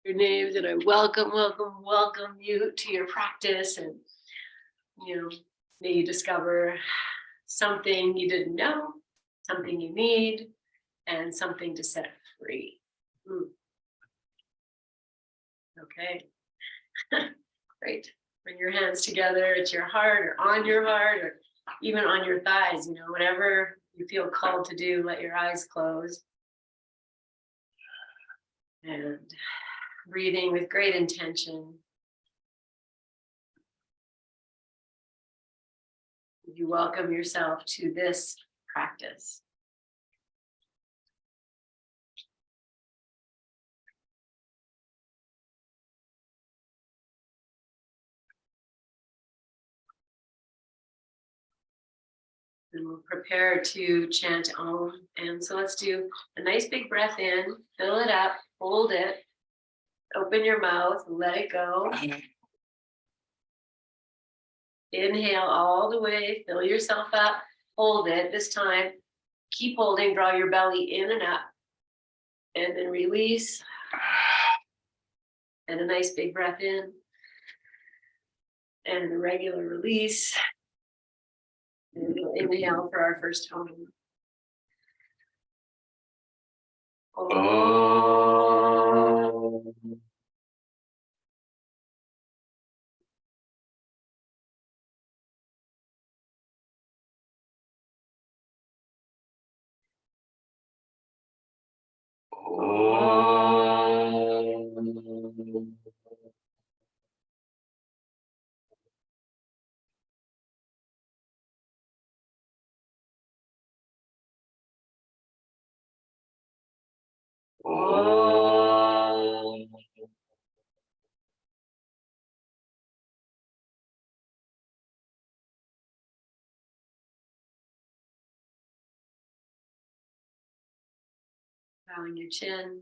your names, and I welcome you to your practice. And, may you discover something you didn't know, something you need, and something to set free. Okay. Great. Bring your hands together at your heart or on your heart or even on your thighs, whatever you feel called to do, let your eyes close. And breathing with great intention. You welcome yourself to this practice. And we'll prepare to chant Om. And so let's do a nice big breath in, fill it up, hold it, open your mouth, let it go. Inhale all the way, fill yourself up, hold it. This time, keep holding, draw your belly in and up. And then release. And a nice big breath in. And a regular release. And we'll inhale for our first Om. Om. Bowing your chin.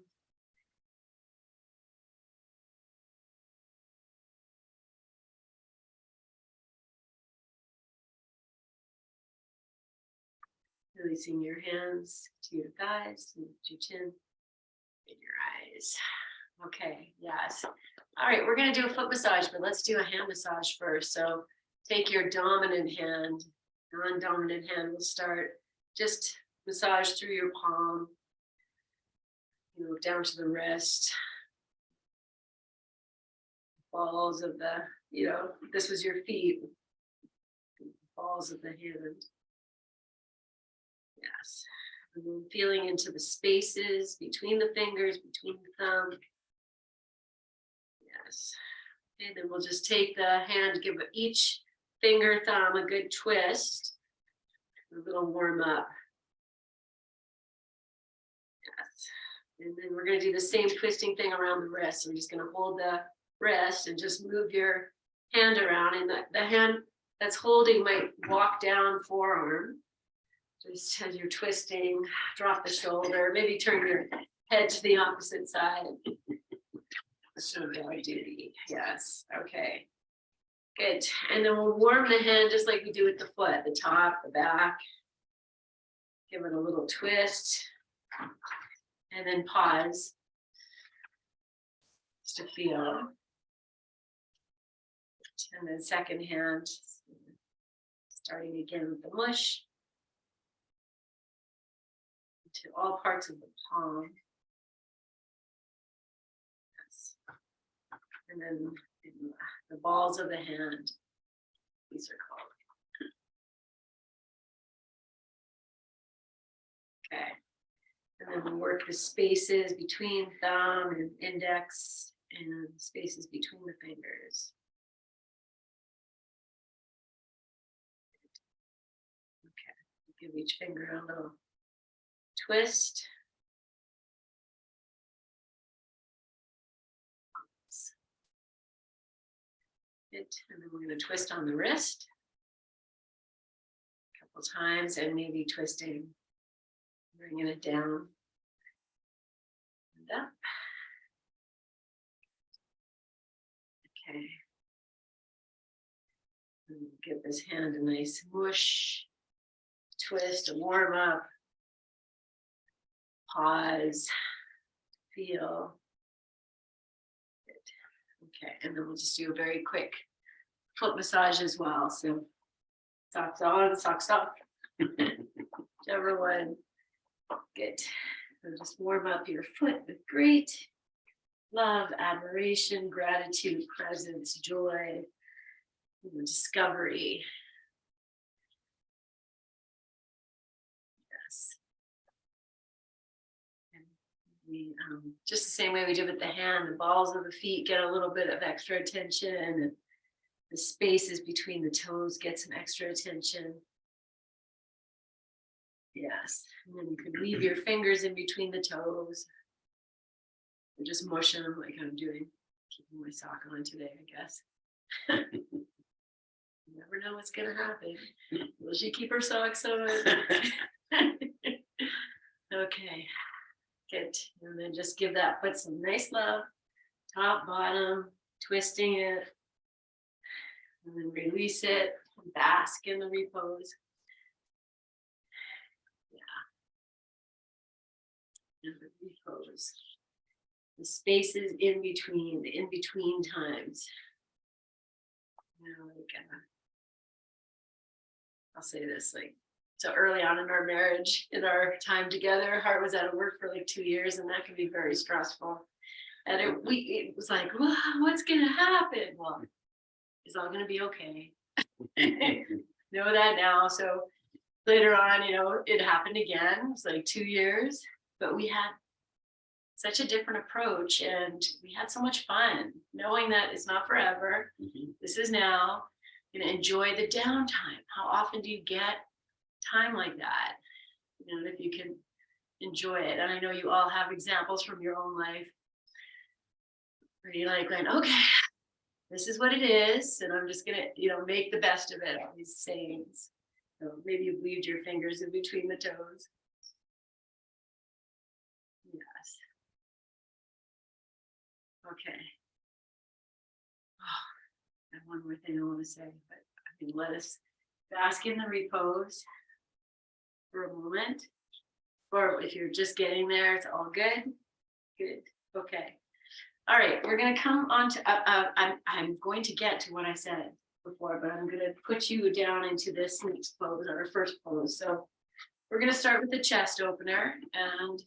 Releasing your hands to your thighs, to your chin, and your eyes. Okay, yes. All right, we're going to do a foot massage, but let's do a hand massage first. So take your dominant hand, non-dominant hand will start. Just massage through your palm, down to the wrist. Balls of the, this was your feet. Balls of the hand. Yes. And then feeling into the spaces between the fingers, between the thumb. Yes. Okay, then we'll just take the hand, give each finger, thumb a good twist. A little warm up. Yes. And then we're going to do the same twisting thing around the wrist. So we're just going to hold the wrist and just move your hand around. And the hand that's holding might walk down forearm. Just as you're twisting, drop the shoulder, maybe turn your head to the opposite side. So belly duty. Yes. Okay. Good. And then we'll warm the hand just like we do with the foot, the top, the back. Give it a little twist. And then pause. Just to feel. And then second hand. Starting again with the mush. To all parts of the palm. Yes. And then the balls of the hand. These are called. Okay. And then we'll work the spaces between thumb and index and spaces between the fingers. Okay. Give each finger a little twist. Good. And then we're going to twist on the wrist a couple times and maybe twisting, bringing it down and up. Okay. And give this hand a nice whoosh, twist, a warm up. Pause, feel, Okay, and then we'll just do a very quick foot massage as well. So socks on, socks off. Whichever one. Good. So just warm up your foot with great love, admiration, gratitude, presence, joy, discovery. Yes. And we just the same way we did with the hand, the balls of the feet get a little bit of extra attention, and the spaces between the toes get some extra attention. Yes, and then you can weave your fingers in between the toes. And just mush them like I'm doing, keeping my sock on today, I guess. You never know what's gonna happen. Will she keep her socks on? Okay, good. And then just give that foot some nice love, top, bottom, twisting it, and then release it, bask in the repose. Yeah. And the repose. The spaces in between, the in-between times. Like, I'll say this, like, so early on in our marriage, in our time together, Hart was out of work for like 2 years, and that can be very stressful. And it was like, wow, what's gonna happen? Well, it's all gonna be okay. Know that now. So later on, it happened again. It was like 2 years, but we had such a different approach, and we had so much fun knowing that it's not forever. This is now. Gonna enjoy the downtime. How often do you get time like that? If you can enjoy it. And I know you all have examples from your own life where you're like, okay, this is what it is, and I'm just gonna, make the best of it. All these sayings. So maybe you've weaved your fingers in between the toes. Yes. Okay. Oh, and one more thing I want to say, but let us bask in the repose for a moment. Or if you're just getting there, it's all good. Good. Okay. All right. We're going to come on to, I'm going to get to what I said before, but I'm going to put you down into this next pose, our first pose. So we're going to start with the chest opener, and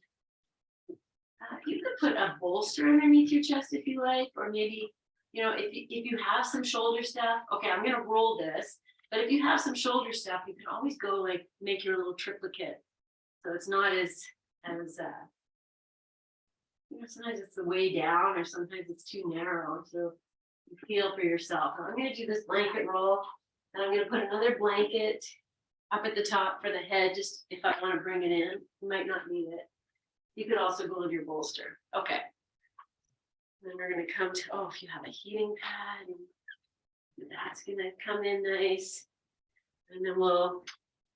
you could put a bolster underneath your chest if you like, or maybe, if you have some shoulder stuff. Okay, I'm going to roll this, but if you have some shoulder stuff, you can always go like make your little triplicate. So it's not as sometimes it's the way down, or sometimes it's too narrow. So you feel for yourself. Now I'm going to do this blanket roll, and I'm going to put another blanket up at the top for the head, just if I want to bring it in. You might not need it. You could also go with your bolster. Okay. Then we're going to come to, if you have a heating pad, that's going to come in nice. And then we'll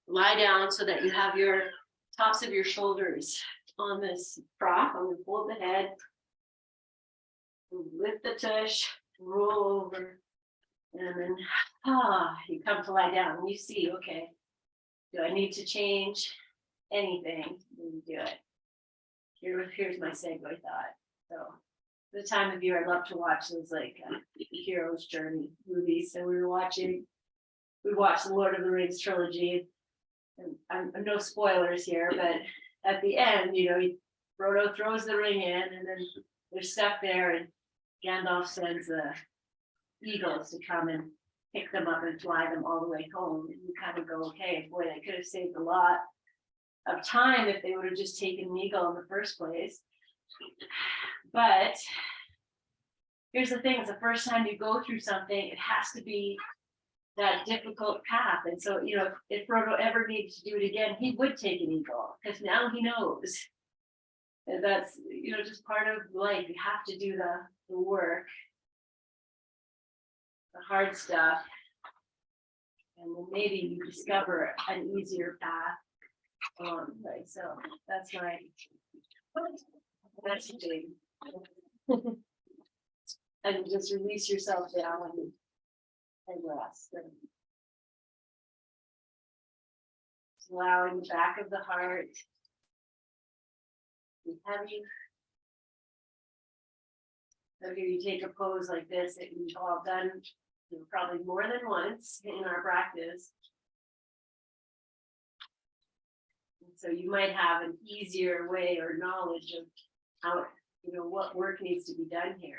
lie down so that you have your tops of your shoulders on this prop. I'm going to fold the head, lift the tush, roll over, and then you come to lie down, and you see, okay, do I need to change anything? You do it. Here's my segue thought. So the time of year I love to watch those like hero's journey movies. So we watched the Lord of the Rings trilogy, and I'm no spoilers here, but at the end, Frodo throws the ring in, and then they're stuck there, and Gandalf sends the eagles to come and pick them up and fly them all the way home. And you kind of go, okay, boy, they could have saved a lot of time if they would have just taken an eagle in the first place. But here's the thing, it's the first time you go through something, it has to be that difficult path. And so, if Frodo ever needs to do it again, he would take an eagle, because now he knows. And that's, just part of life. You have to do the work, the hard stuff, and then maybe you discover an easier path. Right, so that's my messaging. And just release yourself down and rest. And allowing the back of the heart to be heavy. So if you take a pose like this that we've all done, you know, probably more than once in our practice. And so you might have an easier way or knowledge of how, you know, what work needs to be done here.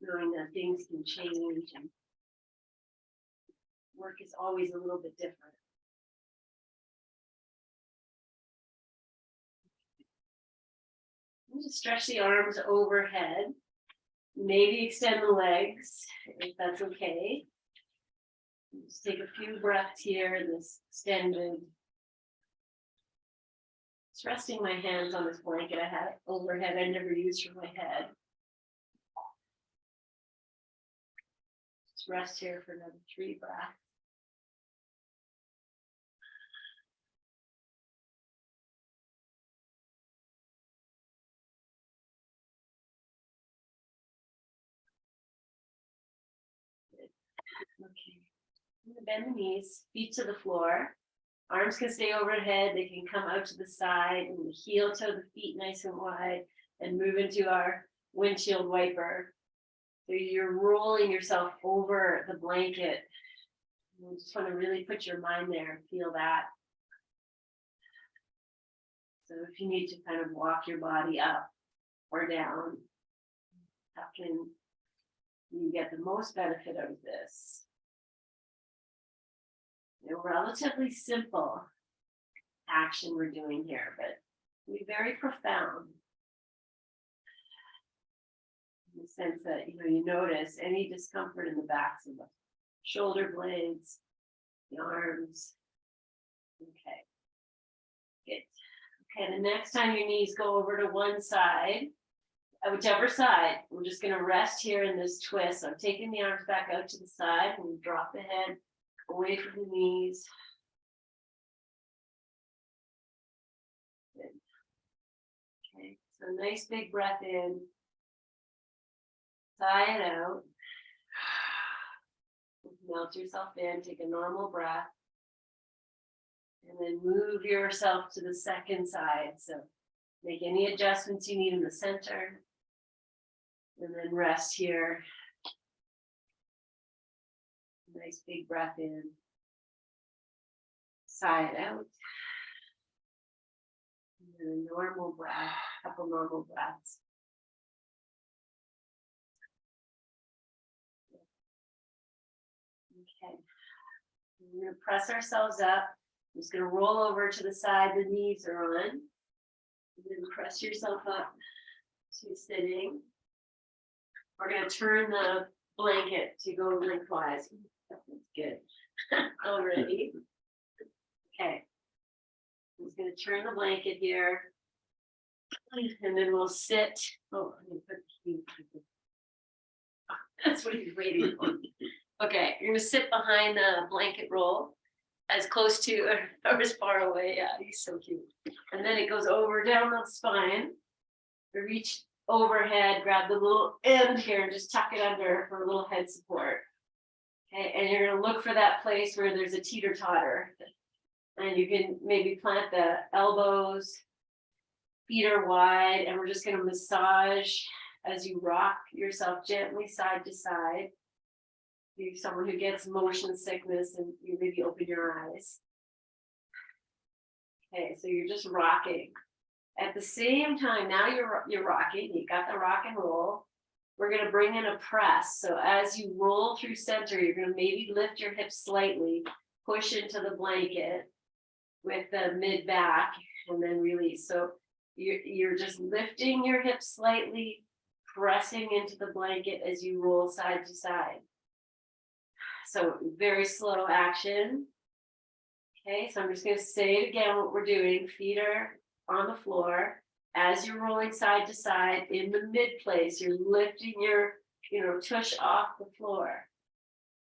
Knowing that things can change and work is always a little bit different. And just stretch the arms overhead. Maybe extend the legs, if that's okay. Just take a few breaths here in this extended. Just resting my hands on this blanket I had overhead, I never used for my head. Just rest here for another 3 breaths. Okay. Bend the knees, feet to the floor. Arms can stay overhead. They can come out to the side, and heel toe the feet nice and wide, and move into our windshield wiper. So you're rolling yourself over the blanket. You just want to really put your mind there and feel that. So if you need to kind of walk your body up or down, how can you get the most benefit out of this? You know, relatively simple action we're doing here, but be very profound. In the sense that, you know, you notice any discomfort in the backs of the shoulder blades, the arms. Okay. Good. Okay, the next time your knees go over to one side, whichever side, we're just going to rest here in this twist. So I'm taking the arms back out to the side and drop the head away from the knees. Good. Okay, so nice big breath in. Sigh it out. Melt yourself in, take a normal breath. And then move yourself to the second side. So make any adjustments you need in the center. And then rest here. Nice big breath in. Sigh it out. And then a normal breath, a couple normal breaths. Okay. We're going to press ourselves up. I'm just going to roll over to the side the knees are on. And then press yourself up to sitting. We're going to turn the blanket to go lengthwise. That's good. Already. Okay. I'm just going to turn the blanket here. And then we'll sit. Oh, I'm going to put the key. That's what he's waiting for. Okay, you're going to sit behind the blanket roll as close to or as far away. Yeah, he's so cute. And then it goes over down the spine. Reach overhead, grab the little end here and just tuck it under for a little head support. Okay, and you're going to look for that place where there's a teeter-totter. And you can maybe plant the elbows, feet are wide, and we're just going to massage as you rock yourself gently side to side. You're someone who gets motion sickness and you maybe open your eyes. Okay, so you're just rocking. At the same time, now you're rocking, you got the rock and roll. We're going to bring in a press. So as you roll through center, you're going to maybe lift your hips slightly, push into the blanket with the mid back, and then release. So you're just lifting your hips slightly, pressing into the blanket as you roll side to side. So very slow action. Okay, so I'm just going to say it again what we're doing. Feet are on the floor. As you're rolling side to side in the mid place, you're lifting your, tush off the floor.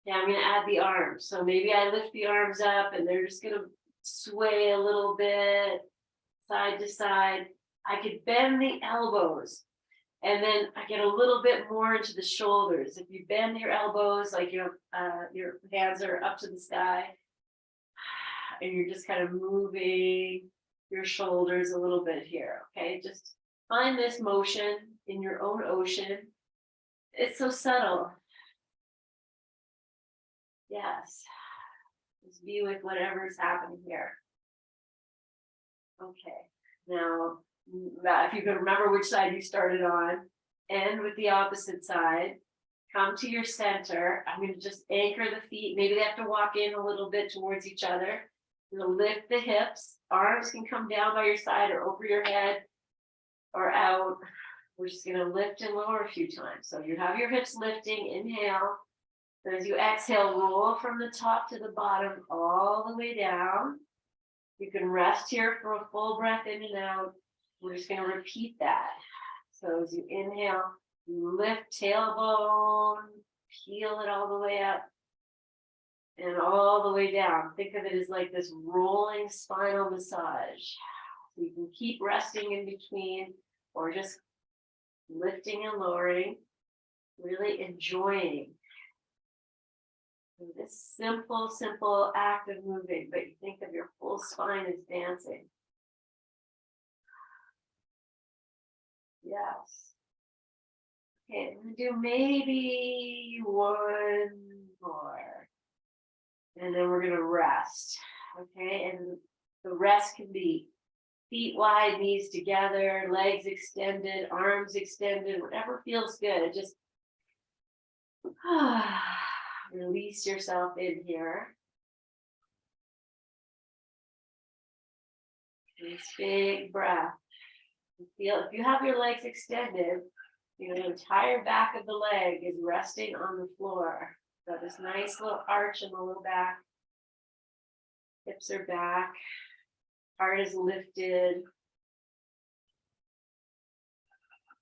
Now I'm going to add the arms. So maybe I lift the arms up and they're just going to sway a little bit side to side. I could bend the elbows. And then I get a little bit more into the shoulders. If you bend your elbows, like your hands are up to the sky, and you're just kind of moving your shoulders a little bit here, okay? Just find this motion in your own ocean. It's so subtle. Yes. Just be with whatever's happening here. Okay. Now, if you can remember which side you started on, end with the opposite side. Come to your center. I'm going to just anchor the feet. Maybe they have to walk in a little bit towards each other. I'm going to lift the hips. Arms can come down by your side or over your head or out. We're just going to lift and lower a few times. So you have your hips lifting. Inhale. So as you exhale, roll from the top to the bottom all the way down. You can rest here for a full breath in and out. We're just going to repeat that. So as you inhale, lift tailbone, peel it all the way up and all the way down. Think of it as like this rolling spinal massage. So you can keep resting in between or just lifting and lowering, really enjoying this simple act of moving, but you think of your whole spine as dancing. Yes. Okay, I'm gonna do maybe one more. And then we're gonna rest. Okay, and the rest can be feet wide, knees together, legs extended, arms extended, whatever feels good. Just release yourself in here. Nice big breath. Feel if you have your legs extended, your entire back of the leg is resting on the floor. Got this nice little arch in the low back. Hips are back. Heart is lifted.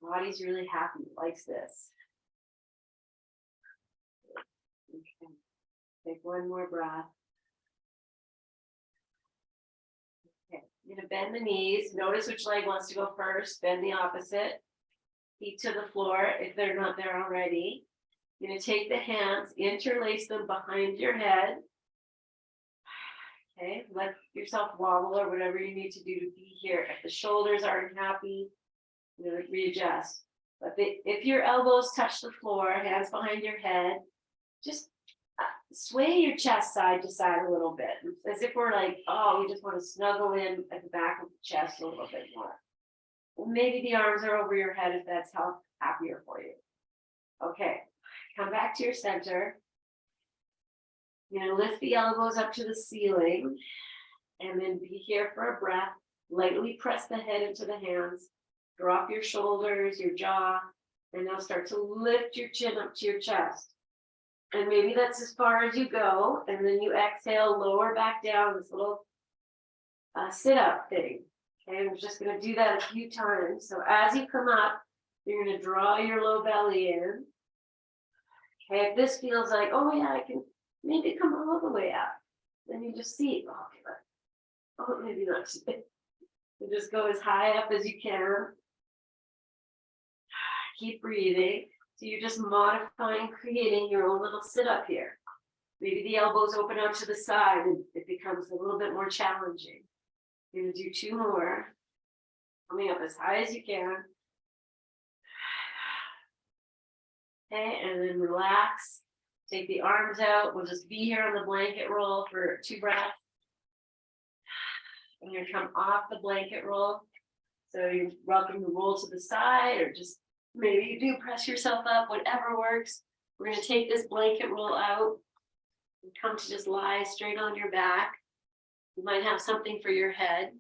Body's really happy, likes this. Okay. Take one more breath. Okay, you're gonna bend the knees. Notice which leg wants to go first. Bend the opposite. Feet to the floor if they're not there already. You're gonna take the hands, interlace them behind your head. Okay, let yourself wobble or whatever you need to do to be here. If the shoulders aren't happy, you're gonna readjust. But if your elbows touch the floor, hands behind your head, just sway your chest side to side a little bit, as if we're like, oh, we just want to snuggle in at the back of the chest a little bit more. Maybe the arms are over your head if that's happier for you. Okay, come back to your center. You're going to lift the elbows up to the ceiling and then be here for a breath. Lightly press the head into the hands. Drop your shoulders, your jaw, and now start to lift your chin up to your chest. And maybe that's as far as you go. And then you exhale, lower back down, this little sit-up thing. Okay, we're just going to do that a few times. So as you come up, you're going to draw your low belly in. Okay, if this feels like, oh yeah, I can maybe come all the way up, then you just see, oh, maybe not today. You just go as high up as you can. Keep breathing. So you're just modifying, creating your own little sit-up here. Maybe the elbows open out to the side and it becomes a little bit more challenging. You're gonna do two more. Coming up as high as you can. Okay, and then relax. Take the arms out. We'll just be here on the blanket roll for 2 breaths. And you're gonna come off the blanket roll. So you're welcome to roll to the side or just maybe you do press yourself up, whatever works. We're going to take this blanket roll out and come to just lie straight on your back. You might have something for your head.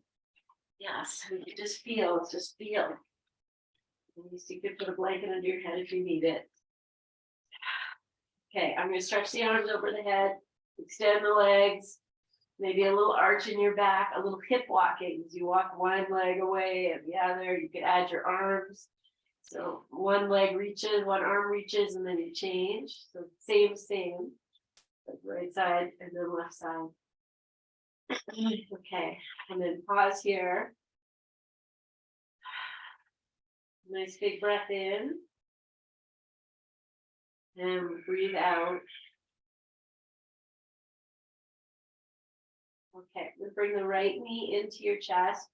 Yes, you just feel. You could put a blanket under your head if you need it. Okay, I'm going to stretch the arms over the head, extend the legs, maybe a little arch in your back, a little hip walking. As you walk one leg away and the other, you could add your arms. So one leg reaches, one arm reaches, and then you change. So same, like right side and then left side. Okay, and then pause here. Nice big breath in. And breathe out. Okay, then bring the right knee into your chest.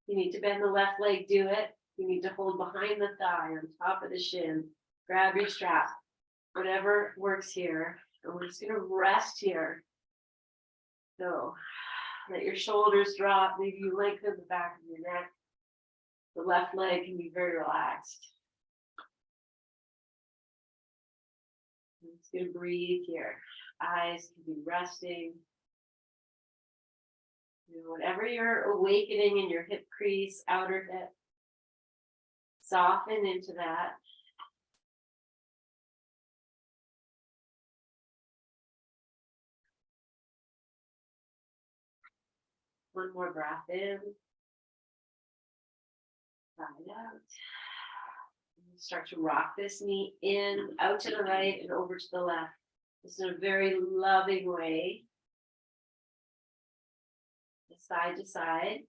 You need to bend the left leg, do it. You need to hold behind the thigh, on top of the shin. Grab your strap, whatever works here. And we're just gonna rest here. So let your shoulders drop. Maybe you lengthen the back of your neck. The left leg can be very relaxed. I'm just gonna breathe here. Eyes can be resting. You know, whatever you're awakening in your hip crease, outer hip, soften into that. One more breath in. Side out. Start to rock this knee in, out to the right and over to the left. This is a very loving way. Side to side.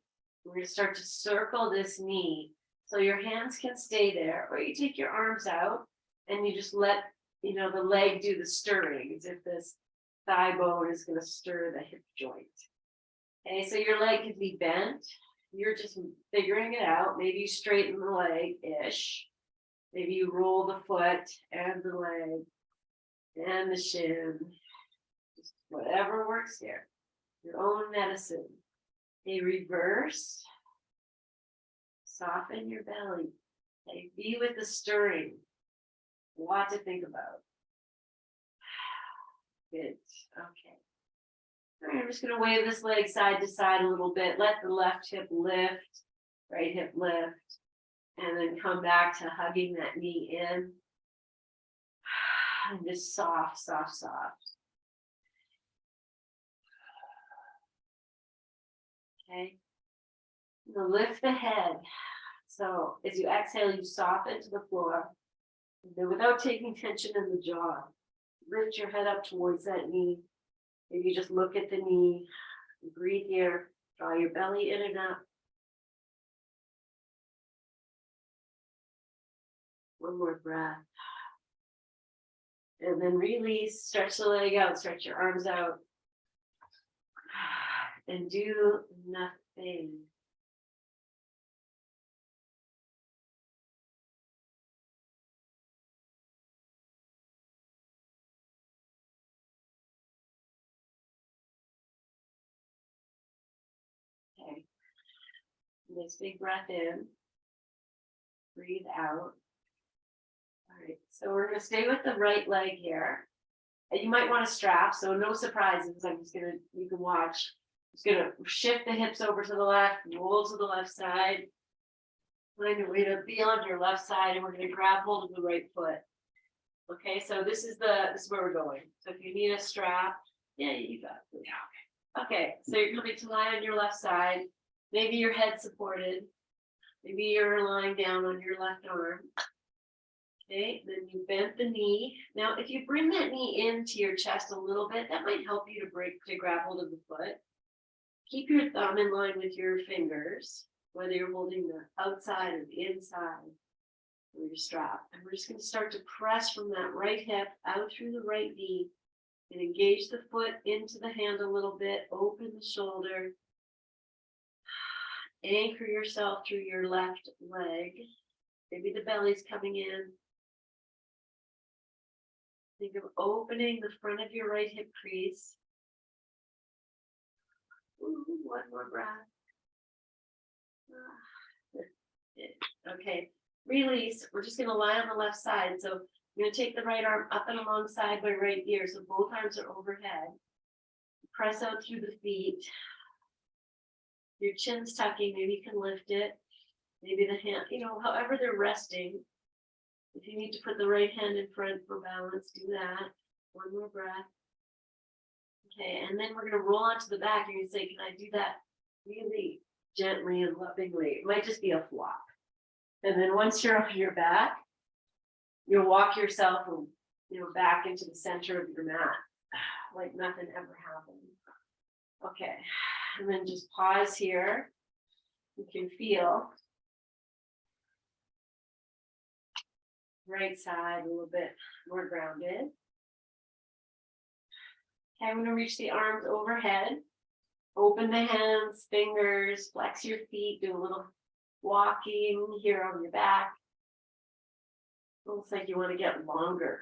We're going to start to circle this knee. So your hands can stay there, or you take your arms out and you just let, you know, the leg do the stirring, as if this thigh bone is going to stir the hip joint. Okay, so your leg can be bent. You're just figuring it out. Maybe you straighten the leg-ish. Maybe you roll the foot and the leg and the shin. Just whatever works here. Your own medicine. Okay, reverse. Soften your belly. Okay, be with the stirring. A lot to think about. Good. Okay. All right, I'm just going to wave this leg side to side a little bit. Let the left hip lift, right hip lift, and then come back to hugging that knee in. And just soft, soft, soft. Okay. Now lift the head. So as you exhale, you soften to the floor. And then without taking tension in the jaw, lift your head up towards that knee. Maybe just look at the knee. Breathe here. Draw your belly in and up. One more breath. And then release. Stretch the leg out. Stretch your arms out. And do nothing. Okay. Nice big breath in. Breathe out. All right. So we're going to stay with the right leg here. And you might want to strap, so no surprises. I'm just going to, you can watch. Just going to shift the hips over to the left, roll to the left side. Find your way to be on your left side, and we're going to grab hold of the right foot. Okay, so this is where we're going. So if you need a strap, yeah, you got it. Yeah, okay, so you're coming to lie on your left side. Maybe your head supported. Maybe you're lying down on your left arm. Okay, then you bend the knee. Now, if you bring that knee into your chest a little bit, that might help you to grab hold of the foot. Keep your thumb in line with your fingers, whether you're holding the outside or the inside of your strap. And we're just going to start to press from that right hip out through the right knee and engage the foot into the hand a little bit. Open the shoulder. Anchor yourself through your left leg. Maybe the belly's coming in. Think of opening the front of your right hip crease. Ooh, one more breath. Okay, release. We're just going to lie on the left side. So I'm going to take the right arm up and alongside my right ear. So both arms are overhead. Press out through the feet. Your chin's tucking. Maybe you can lift it. Maybe the hand, you know, however they're resting. If you need to put the right hand in front for balance, do that. One more breath. Okay, and then we're going to roll onto the back. You're going to say, can I do that really gently and lovingly? It might just be a flop. And then once you're on your back, you'll walk yourself, back into the center of your mat, like nothing ever happened. Okay, and then just pause here. You can feel right side a little bit more grounded. Okay, I'm going to reach the arms overhead. Open the hands, fingers, flex your feet, do a little walking here on your back. Looks like you want to get longer.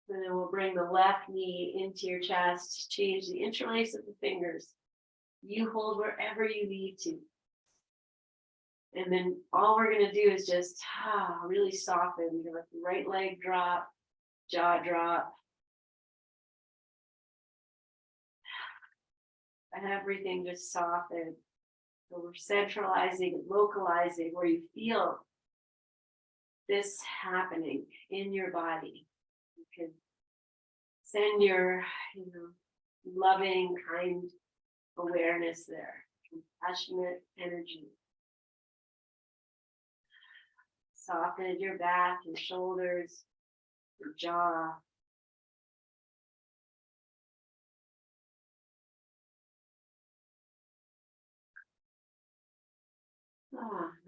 And then we'll bring the left knee into your chest, change the interlace of the fingers. You hold wherever you need to. And then all we're going to do is just really soften. You're going to let the right leg drop, jaw drop. And everything just soften. So we're centralizing, localizing where you feel this happening in your body. You can send your, loving, kind awareness there, compassionate energy. Soften your back, your shoulders, your jaw.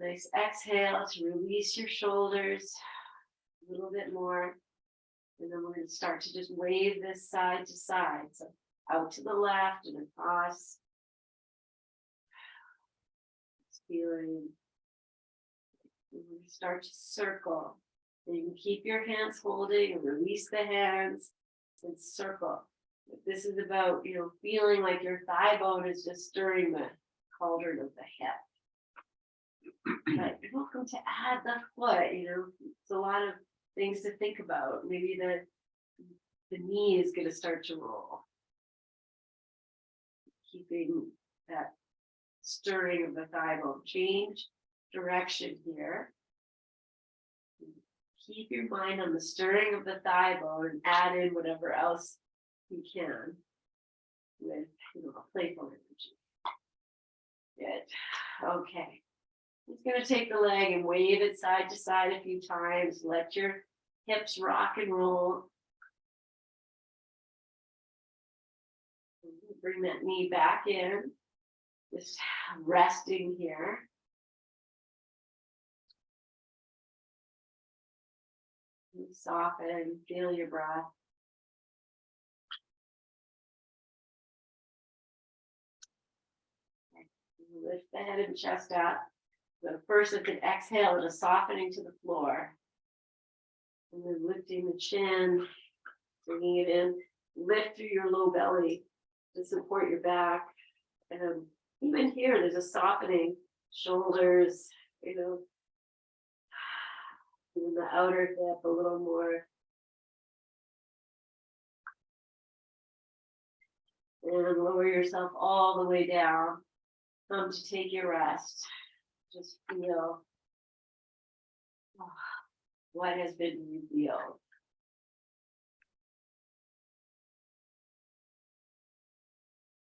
Nice exhale to release your shoulders a little bit more. And then we're going to start to just wave this side to side. So out to the left and across. Just feeling. And we're going to start to circle. And you can keep your hands holding and release the hands and circle. But this is about, feeling like your thigh bone is just stirring the cauldron of the hip. But you're welcome to add the foot, it's a lot of things to think about. Maybe the knee is going to start to roll. Keeping that stirring of the thigh bone. Change direction here. Keep your mind on the stirring of the thigh bone and add in whatever else you can with, a playful energy. Good. Okay. Just going to take the leg and wave it side to side a few times. Let your hips rock and roll. Bring that knee back in. Just resting here. And soften, feel your breath. Lift the head and chest up. So first it's an exhale and a softening to the floor. And then lifting the chin, bringing it in. Lift through your low belly to support your back. And even here, there's a softening. Shoulders, in the outer hip a little more. And lower yourself all the way down. Come to take your rest. Just feel what has been revealed.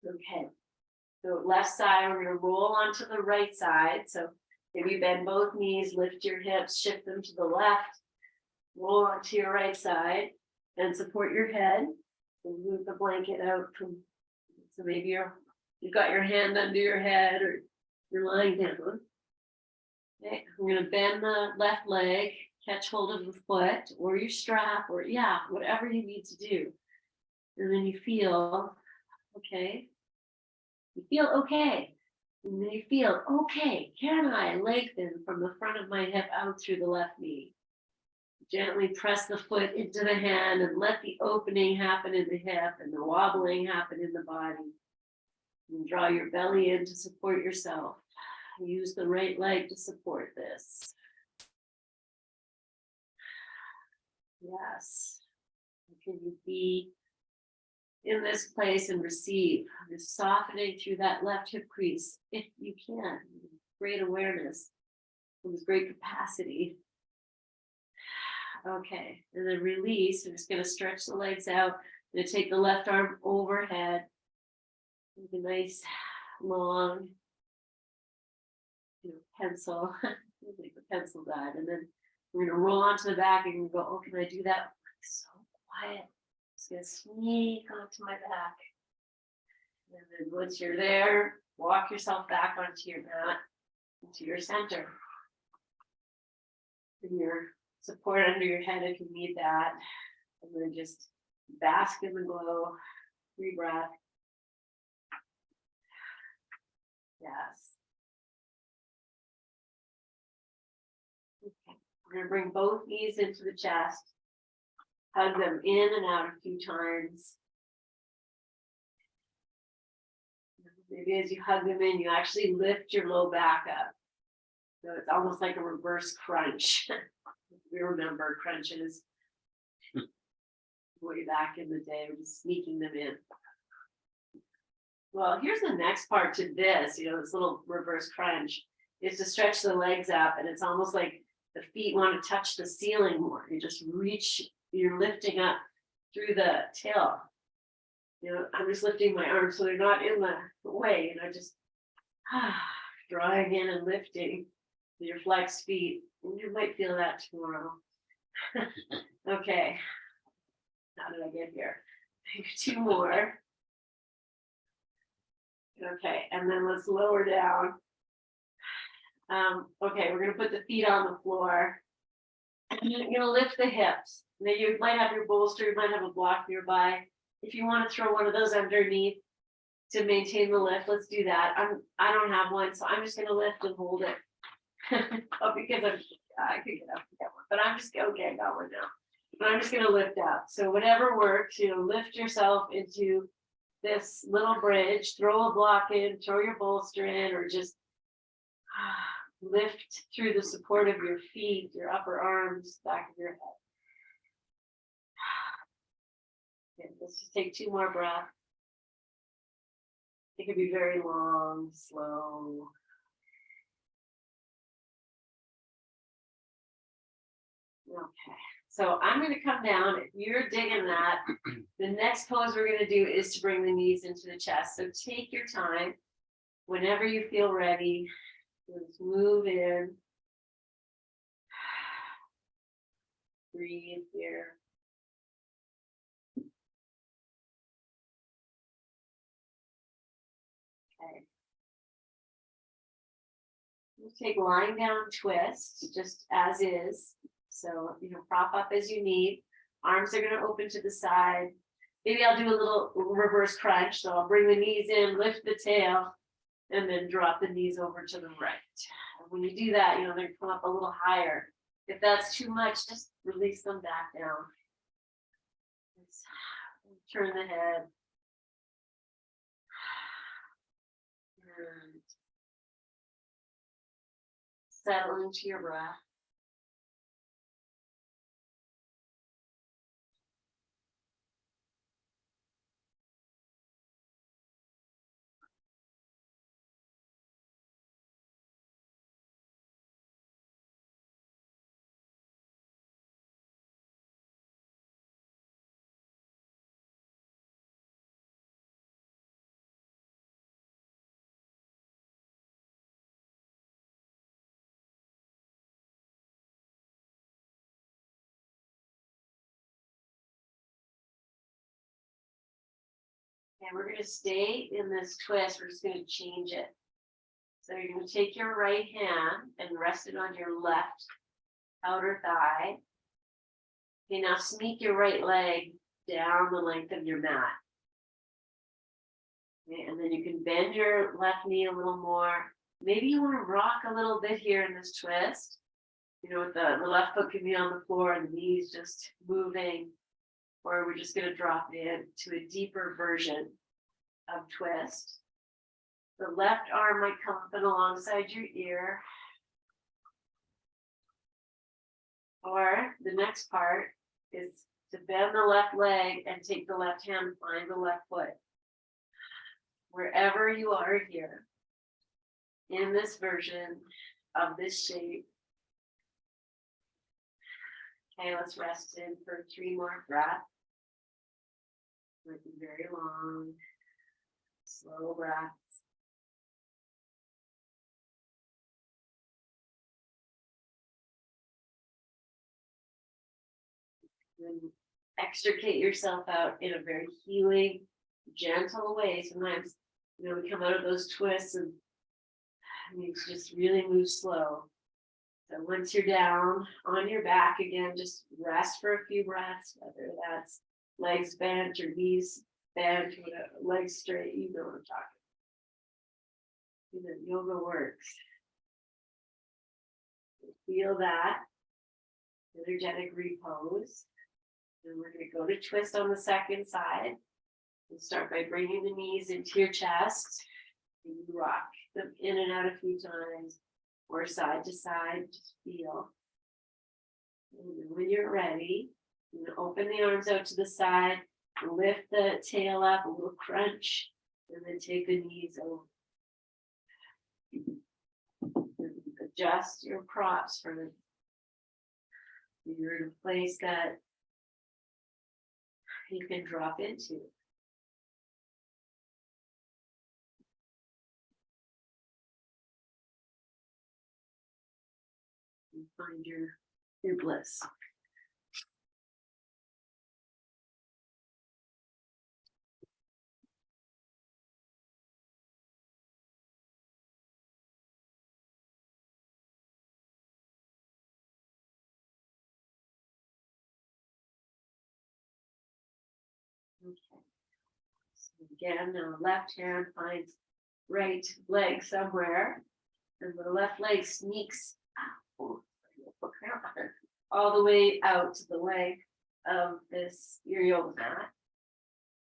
Okay, so left side, we're going to roll onto the right side. So maybe bend both knees, lift your hips, shift them to the left, roll onto your right side, and support your head. And move the blanket out from, so maybe you've got your hand under your head or you're lying down. Okay, I'm going to bend the left leg, catch hold of the foot or your strap or whatever you need to do. And then you feel okay. You feel okay. And then you feel okay. Can I lengthen from the front of my hip out through the left knee? Gently press the foot into the hand and let the opening happen in the hip and the wobbling happen in the body. And draw your belly in to support yourself. Use the right leg to support this. Yes. Can you be in this place and receive this softening through that left hip crease if you can? Great awareness. With great capacity. Okay, and then release. I'm just going to stretch the legs out. I'm going to take the left arm overhead. Make a nice long pencil, like the pencil guide, and then we're going to roll onto the back and go, oh, can I do that? So quiet. Just going to sneak onto my back. And then once you're there, walk yourself back onto your mat, into your center. Bring your support under your head if you need that. And then just bask in the glow. Free breath. Yes. We're gonna bring both knees into the chest, hug them in and out a few times. Maybe as you hug them in, you actually lift your low back up. So it's almost like a reverse crunch. We remember crunches way back in the day, we're just sneaking them in. Well, here's the next part to this, this little reverse crunch is to stretch the legs up, and it's almost like the feet want to touch the ceiling more. You just reach, you're lifting up through the tail. I'm just lifting my arms so they're not in the way, just drawing in and lifting your flexed feet. And you might feel that tomorrow. Okay. How did I get here? Maybe 2 more. Okay, and then let's lower down. Okay, we're gonna put the feet on the floor. You're gonna lift the hips. Now you might have your bolster, you might have a block nearby. If you want to throw one of those underneath to maintain the lift, let's do that. I don't have one, so I'm just gonna lift and hold it. Because I could get up and get one, but I'm just okay, I got one now. But I'm just gonna lift up. So whatever works, lift yourself into this little bridge, throw a block in, throw your bolster in, or just lift through the support of your feet, your upper arms, back of your head. Okay, let's just take 2 more breaths. It can be very long, slow. Okay, so I'm going to come down. If you're digging that, the next pose we're going to do is to bring the knees into the chest. So take your time. Whenever you feel ready, just move in. Breathe here. Okay. We'll take lying down twist, just as is. So, prop up as you need. Arms are going to open to the side. Maybe I'll do a little reverse crunch. So I'll bring the knees in, lift the tail, and then drop the knees over to the right. And when you do that, they're going to come up a little higher. If that's too much, just release them back down. Let's turn the head. And settle into your breath. And we're going to stay in this twist. We're just going to change it. So you're going to take your right hand and rest it on your left outer thigh. Okay, now sneak your right leg down the length of your mat. Okay, and then you can bend your left knee a little more. Maybe you want to rock a little bit here in this twist. With the left foot can be on the floor and the knees just moving. Or we're just going to drop in to a deeper version of twist. The left arm might come up and alongside your ear. Or the next part is to bend the left leg and take the left hand, find the left foot. Wherever you are here in this version of this shape. Okay, let's rest in for 3 more breaths. Might be very long, slow breaths. And extricate yourself out in a very healing, gentle way. Sometimes, we come out of those twists and you just really move slow. So once you're down on your back again, just rest for a few breaths, whether that's legs bent or knees bent, legs straight, you know what I'm talking. Yoga works. Feel that. energetic repose. And we're going to go to twist on the second side. And start by bringing the knees into your chest. And you rock them in and out a few times, or side to side, just feel. And then when you're ready, you're going to open the arms out to the side, lift the tail up, a little crunch, and then take the knees over. Adjust your props for you're in a place that you can drop into. And find your bliss. Okay. So again, now left hand finds right leg somewhere, and the left leg sneaks all the way out to the leg of your yoga mat.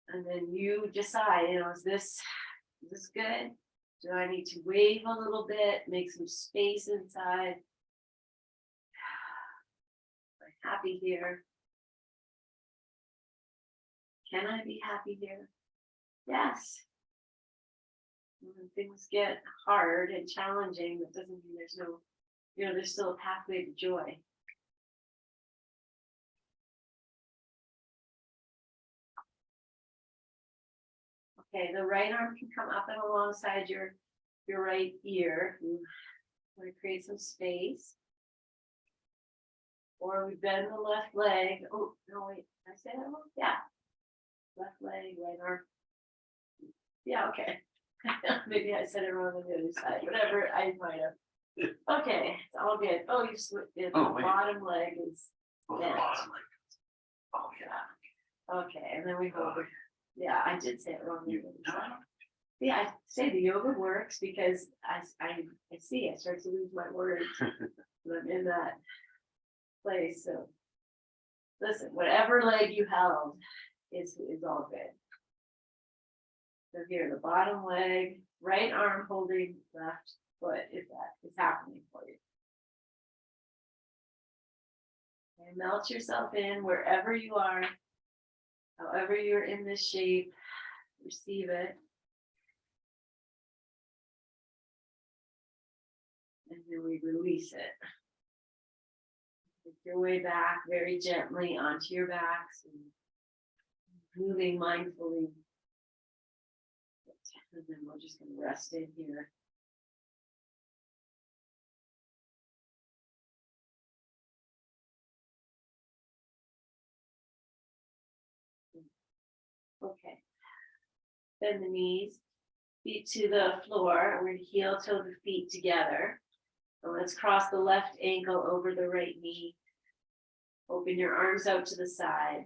And then you decide, is this good? Do I need to wave a little bit, make some space inside? Am I happy here? Can I be happy here? Yes. When things get hard and challenging, that doesn't mean there's no, there's still a pathway to joy. Okay, the right arm can come up and alongside your right ear. You want to create some space. Or we bend the left leg. Oh, no, wait, did I say that wrong? Yeah. Left leg, right arm. Yeah, okay. Maybe I said it wrong on the other side. Whatever, I might have. Okay, it's all good. Oh, you slipped it. The bottom leg is bent. The bottom leg. Oh, yeah. Okay, and then we go over. Yeah, I did say it wrong. Yeah, I say the yoga works because I see I start to lose my words when I'm in that place. So listen, whatever leg you held is all good. So here, the bottom leg, right arm holding left foot, if that is happening for you. And melt yourself in wherever you are, however you're in this shape, receive it. And then we release it. Make your way back very gently onto your backs and moving mindfully. And then we're just going to rest in here. Okay. Bend the knees, feet to the floor. We're going to heel toe the feet together. So let's cross the left ankle over the right knee. Open your arms out to the side.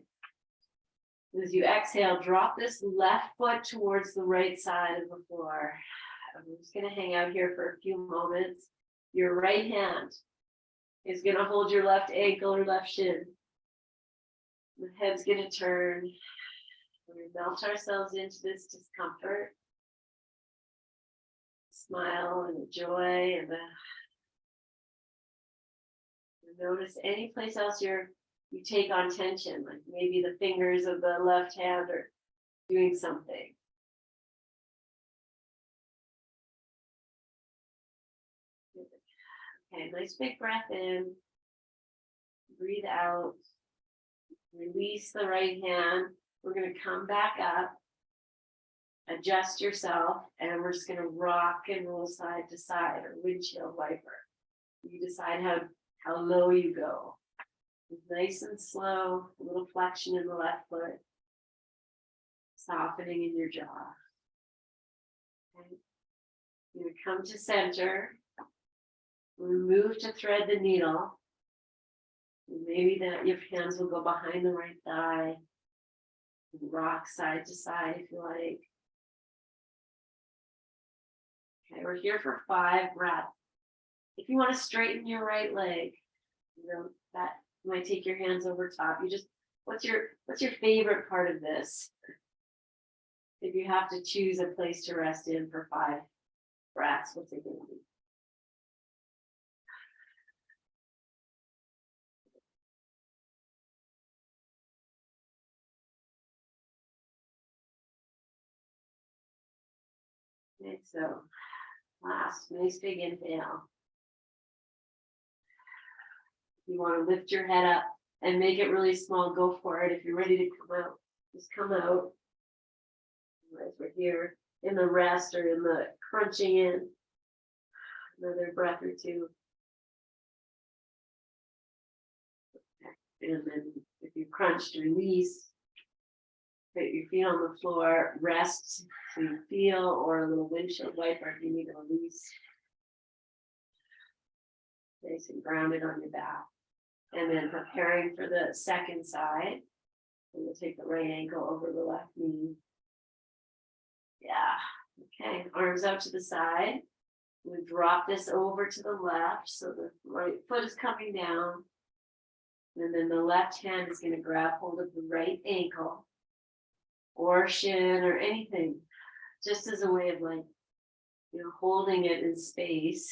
As you exhale, drop this left foot towards the right side of the floor. I'm just going to hang out here for a few moments. Your right hand is going to hold your left ankle or left shin. The head's going to turn. We melt ourselves into this discomfort. Smile and the joy and notice any place else you take on tension, like maybe the fingers of the left hand are doing something. Okay, nice big breath in. Breathe out. Release the right hand. We're going to come back up. Adjust yourself, and we're just going to rock and roll side to side, or windshield wiper. You decide how low you go. Nice and slow, a little flexion in the left foot, softening in your jaw. Okay. You're going to come to center. Remove to thread the needle. Maybe your hands will go behind the right thigh. Rock side to side if you like. Okay, we're here for 5 breaths. If you want to straighten your right leg, that You might take your hands over top. You just, what's your favorite part of this? If you have to choose a place to rest in for 5 breaths, what's it gonna be? Okay, so last, nice big inhale. You want to lift your head up and make it really small, go for it. If you're ready to come out, just come out. As we're here in the rest or in the crunching in. Another breath or two. And then if you crunched, release. Put your feet on the floor, rest so you feel, or a little windshield wiper if you need to release. Nice and grounded on your back. And then preparing for the second side. And we'll take the right ankle over the left knee. Yeah, okay, arms out to the side. We drop this over to the left, so the right foot is coming down. And then the left hand is going to grab hold of the right ankle or shin or anything, just as a way of like, holding it in space.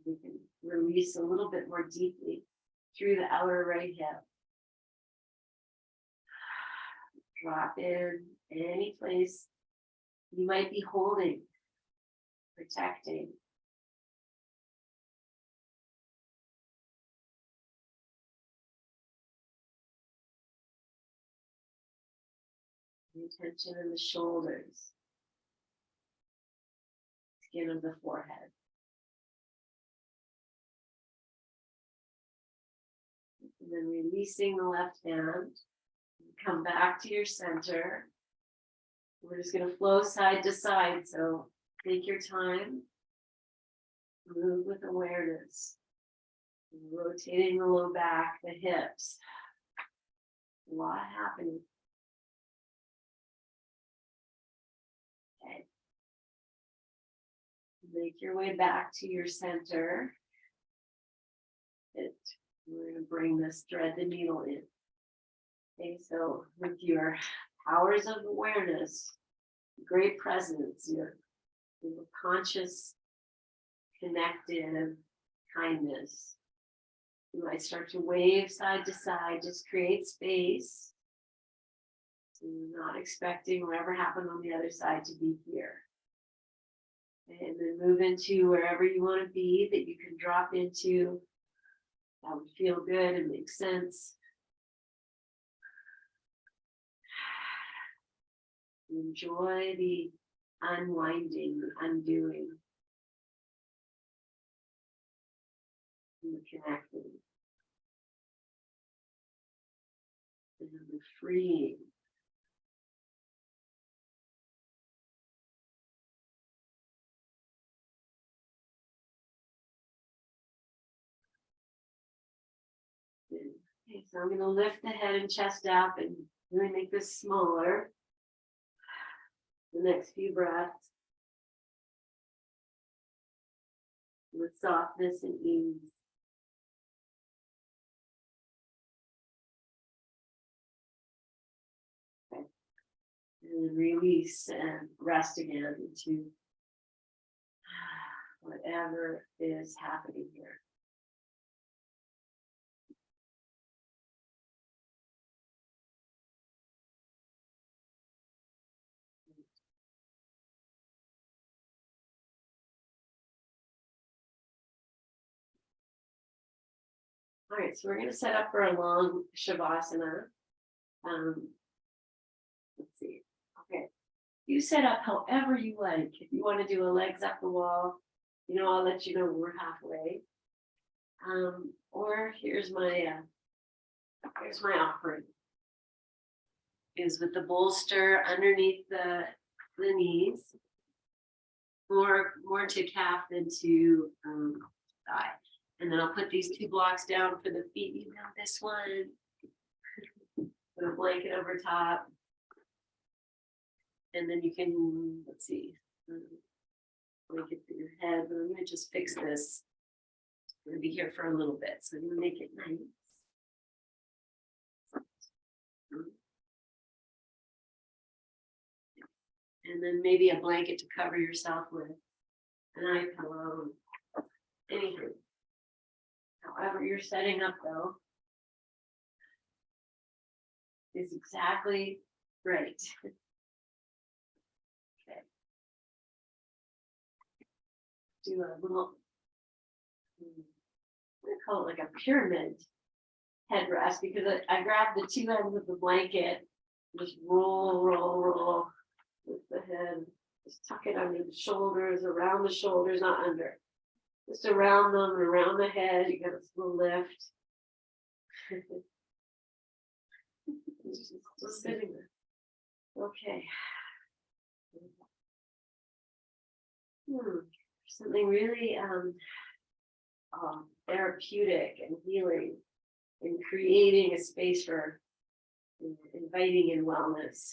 We can release a little bit more deeply through the outer right hip. Drop in any place you might be holding, protecting. Any tension in the shoulders, skin of the forehead. And then releasing the left hand, come back to your center. We're just going to flow side to side, so take your time, move with awareness, rotating the low back, the hips. A lot happening. Okay. Make your way back to your center. We're going to bring this thread the needle in. Okay, so with your powers of awareness, great presence, your conscious, connected kindness, you might start to wave side to side, just create space. So you're not expecting whatever happened on the other side to be here. And then move into wherever you want to be that you can drop into. That would feel good and make sense. Enjoy the unwinding, the undoing, and the connecting, and the freeing. Okay, so I'm going to lift the head and chest up and really make this smaller. The next few breaths with softness and ease. Okay. And then release and rest again into whatever is happening here. All right, so we're going to set up for a long Shavasana. Let's see. Okay, you set up however you like. If you want to do a legs up the wall, I'll let you know when we're halfway. Or here's my offering. Is with the bolster underneath the knees, more to calf than to thigh. And then I'll put these 2 blocks down for the feet. This one. Put a blanket over top. And then you can, let's see, blanket for your head. But I'm going to just fix this. I'm going to be here for a little bit, so I'm going to make it nice. And then maybe a blanket to cover yourself with, an eye pillow, anything. However you're setting up though is exactly right. Okay. Do a little, I'm gonna call it like a pyramid headrest, because I grab the two ends of the blanket, just roll with the head, just tuck it under the shoulders, around the shoulders, not under, just around them, around the head. You get a little lift. just sitting there. Okay. Something really therapeutic and healing, and creating a space for inviting in wellness,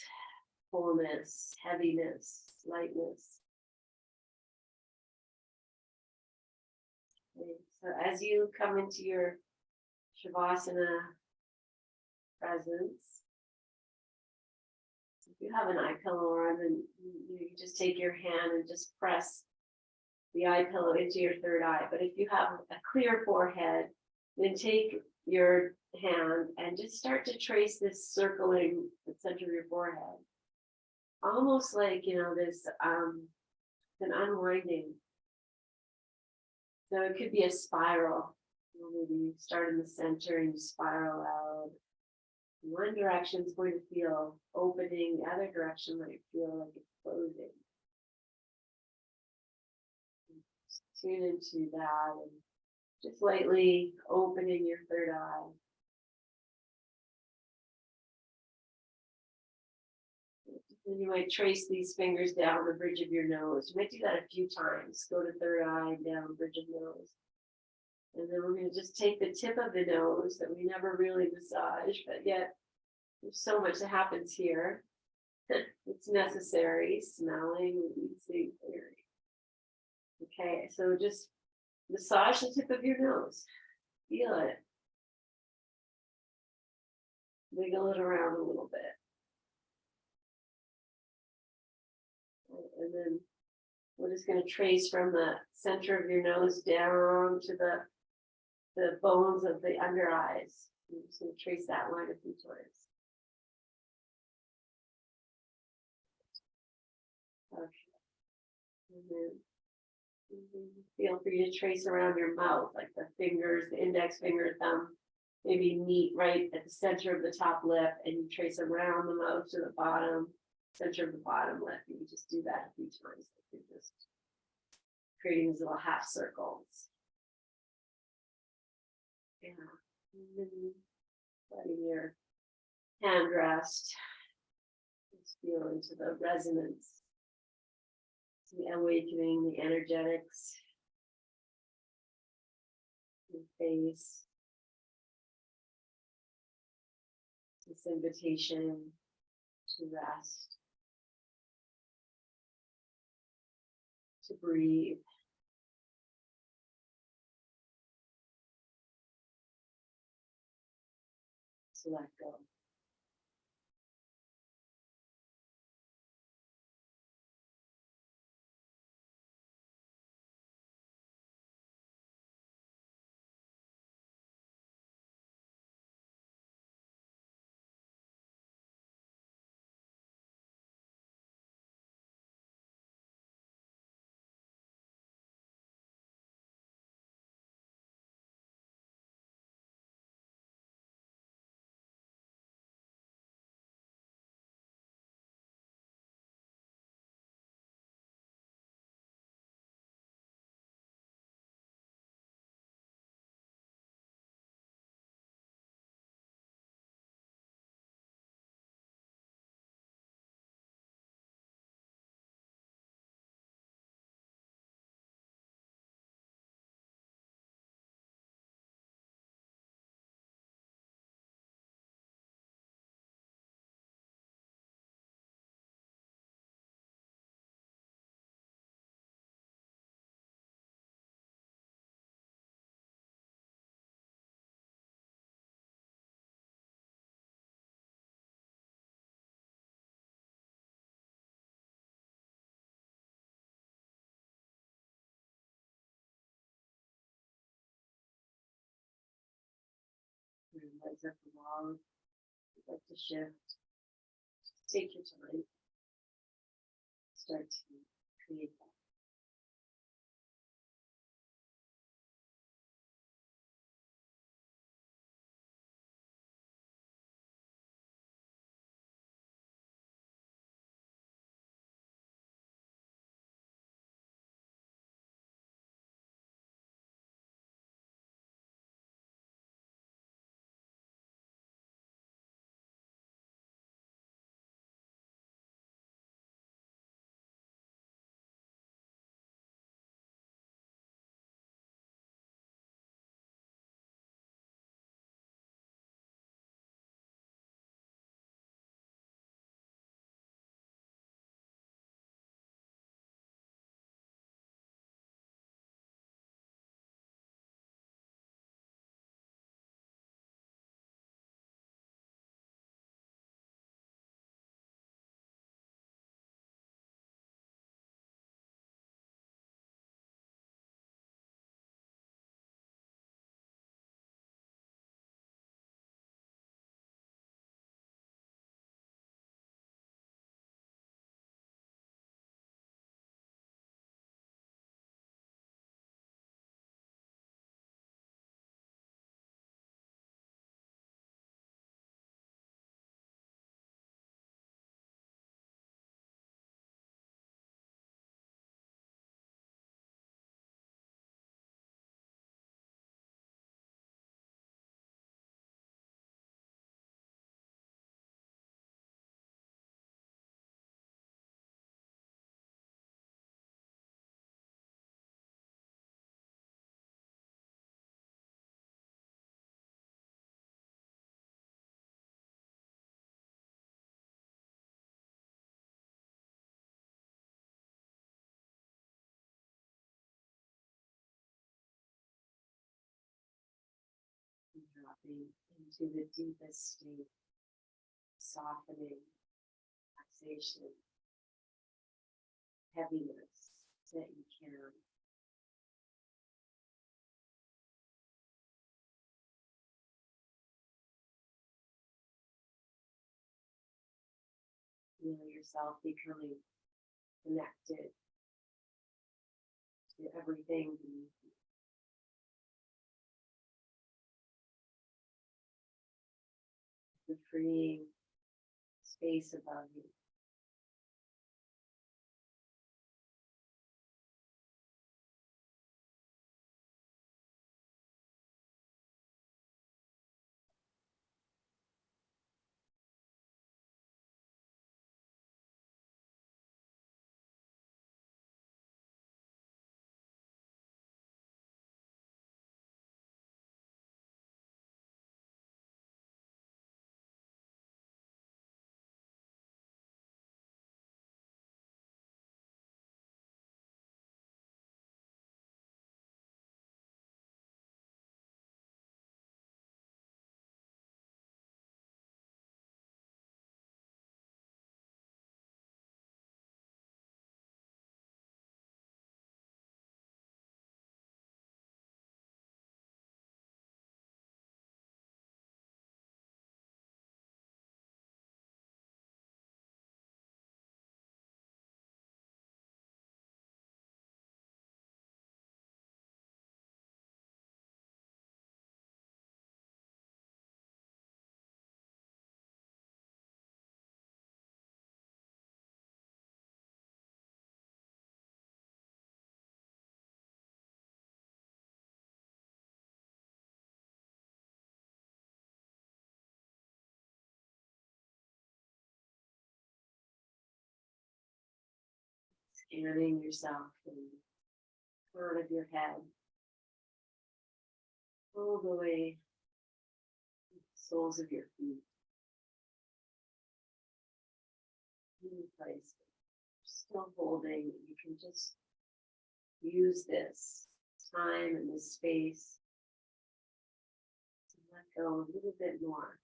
wholeness, heaviness, lightness. Okay, so as you come into your Shavasana presence, if you have an eye pillow on, then you just take your hand and just press the eye pillow into your third eye. But if you have a clear forehead, then take your hand and just start to trace this circling the center of your forehead. Almost like, this an unwinding. So it could be a spiral. Maybe you start in the center and you spiral out. One direction is going to feel opening, the other direction might feel like it's closing. Just tune into that and just lightly opening your third eye. Then you might trace these fingers down the bridge of your nose. You might do that a few times. Go to third eye, down bridge of nose. And then we're going to just take the tip of the nose that we never really massage, but yet there's so much that happens here. It's necessary, smelling, eating, clearing. Okay, so just massage the tip of your nose. Feel it. Wiggle it around a little bit. And then we're just going to trace from the center of your nose down to the bones of the under eyes. I'm just going to trace that line a few times. Okay. And then feel free to trace around your mouth, like the fingers, the index finger, thumb, maybe meet right at the center of the top lip, and you trace around the mouth to the bottom, center of the bottom lip. You can just do that a few times. You're just creating these little half circles. Yeah. And then letting your hand rest. Just feel into the resonance, the awakening, the energetics, the face, this invitation to rest, to breathe. To let go. As up along, like to shift. Just take your time. Start to create that. Dropping into the deepest state, softening, relaxation, heaviness that you can. Feel yourself becoming connected to everything beneath you. The freeing space above you. Scanning yourself from the crown of your head all the way to the soles of your feet. Any place you're still holding, you can just use this time and this space to let go a little bit more.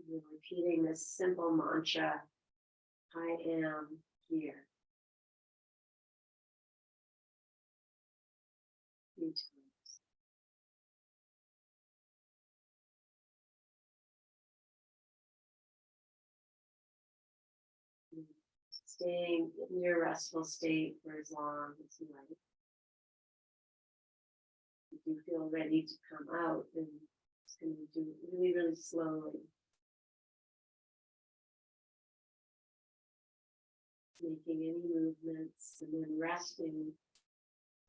You're repeating this simple mantra, I am here. 3 times. Staying in your restful state for as long as you like. If you feel ready to come out, then it's going to do it really, really slowly. Making any movements and then resting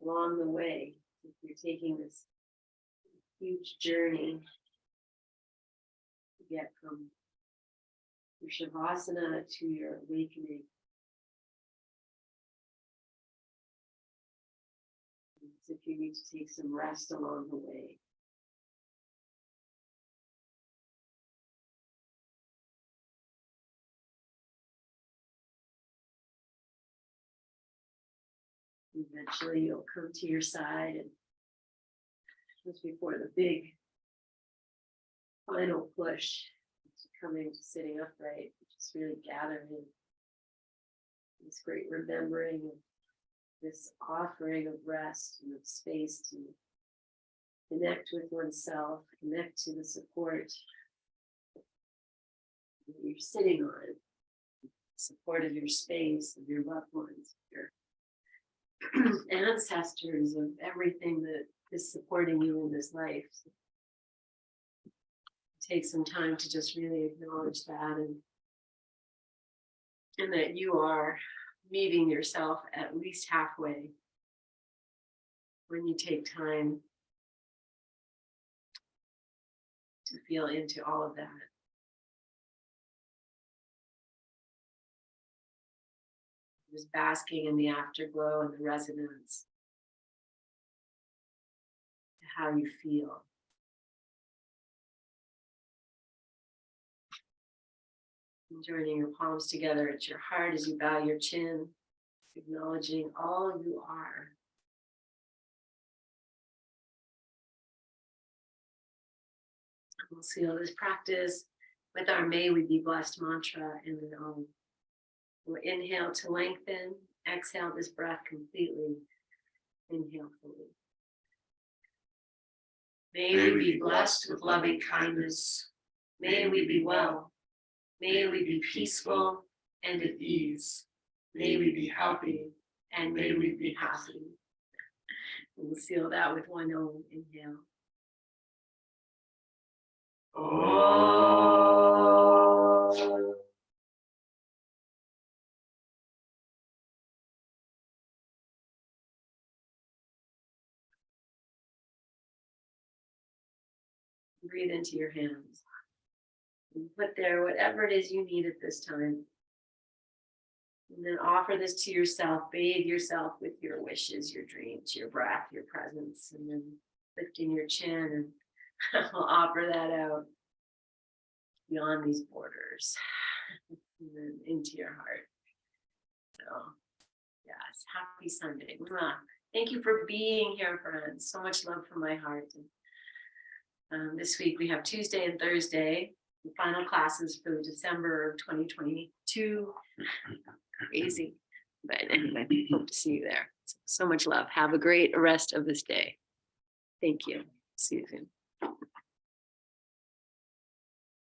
along the way. If you're taking this huge journey to get from your Shavasana to your awakening. As if you need to take some rest along the way. Eventually you'll come to your side, and just before the big final push to coming to sitting upright, just really gathering this great remembering of this offering of rest and of space to connect with oneself, connect to the support that you're sitting on, support of your space, of your loved ones, your ancestors, of everything that is supporting you in this life. So take some time to just really acknowledge that, and that you are meeting yourself at least halfway when you take time to feel into all of that. Just basking in the afterglow and the resonance to how you feel. And joining your palms together at your heart as you bow your chin, acknowledging all you are. We'll seal this practice with our May We Be Blessed mantra, and then we'll inhale to lengthen, exhale this breath completely, inhale fully. May we be blessed with loving kindness. May we be well. May we be peaceful and at ease. May we be happy, and may we be happy. We'll seal that with one Om. Inhale. Oh. Breathe into your hands. And put there whatever it is you need at this time. And then offer this to yourself. Bathe yourself with your wishes, your dreams, your breath, your presence. And then lifting your chin, and we'll offer that out beyond these borders. And then into your heart. So, yes, happy Sunday. Mwah. Thank you for being here, friends. So much love from my heart. And, this week we have Tuesday and Thursday, the final classes for December of 2022. Crazy. But anyway, hope to see you there. So much love. Have a great rest of this day. Thank you. See you soon.